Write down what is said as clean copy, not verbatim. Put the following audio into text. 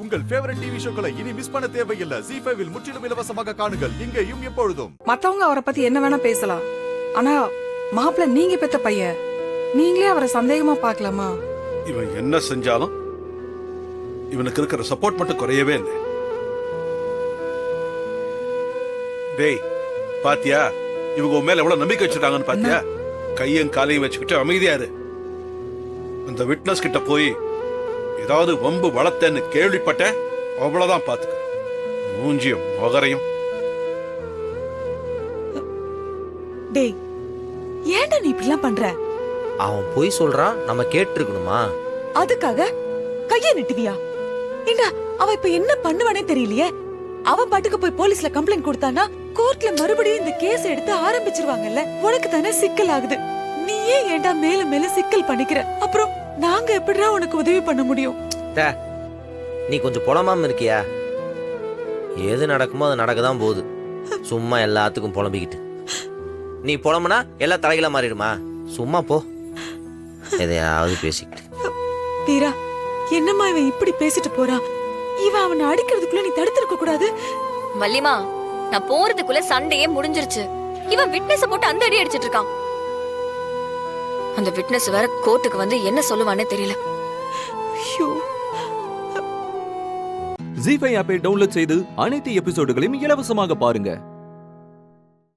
உங்கள் favourite TV ஷோக்களை இனி miss பண்ண தேவையில்லை. ZEE5 இல் முற்றிலும் இலவசமாக காணுங்கள். இங்கேயும் எப்பொழுதும். மத்தவங்க அவரை பத்தி என்ன வேணா பேசலாம், ஆனா மாப்பிள்ள நீங்க பெத்த பையன், நீங்களே அவரை சந்தேகமா பார்க்கலாமா? இவன் என்ன செஞ்சாலும் இவனுக்கு இருக்கிற சப்போர்ட் மட்டும் குறையவே இல்லை. டேய் பாத்தியா, இவங்க உன் மேல எவ்வளவு நம்பிக்கை வச்சிருக்காங்கன்னு பாத்தியா? கையும் காலையும் வச்சுக்கிட்டு அமைதியா இரு. அந்த விட்னஸ் கிட்ட போய் ஏதாவது வம்பு வளர்த்தேன்னு கேள்விப்பட்டேன், அவ்வளவுதான் பாத்துக்க. மூஞ்சியும் மகரையும். டேய் ஏன்டா நீ இப்படிலாம் பண்ற? அவன் போய் சொல்றான், நம்ம கேட்டு இருக்கணுமா? அதுக்காக கைய நிட்டுவியா? ஏண்டா அவ இப்ப என்ன பண்ணுவானே தெரியலையே. அவன் பாட்டுக்கு போய் போலீஸ்ல கம்ப்ளைண்ட் கொடுத்தானா கோர்ட்ல மறுபடியும் இந்த கேஸ் எடுத்து ஆரம்பிச்சிருவாங்கல்ல. உனக்கு தானே சிக்கல் ஆகுது. நீயே ஏன்டா மேல மேல சிக்கல் பண்ணிக்கிற? அப்புறம் நாங்க எப்படிடா உனக்கு உதவி பண்ண முடியும்? நீ கொஞ்சம் புலமாம இருக்கியா? எது நடக்குமோ அது நடக்கதான் போகுது. சும்மா எல்லாத்துக்கும் புலம்பிக்கிட்டு நீ புலம்புனா எல்லாம் தலைகளா மாறிடுமா? சும்மா போ, எதையாவது பேசிக்கிட்டு. தீரா, என்னம்மா இவன் இப்படி பேசிட்டு போறான்? இவன் அவனை அடிக்கிறதுக்குள்ள நீ தடுத்திருக்க கூடாது. வள்ளிமா, நான் போறதுக்குள்ள சண்டையே முடிஞ்சிருச்சு. இவன் விட்னஸ் போட்டு அந்த அடி அடிச்சிட்டு இருக்கான். அந்த விட்னஸ் வேற கோர்ட்டுக்கு வந்து என்ன சொல்லுவானே தெரியல. ஐயோ. ZEE5 ஆப்பை டவுன்லோட் செய்து அனைத்து எபிசோடுகளையும் இலவசமாக பாருங்க.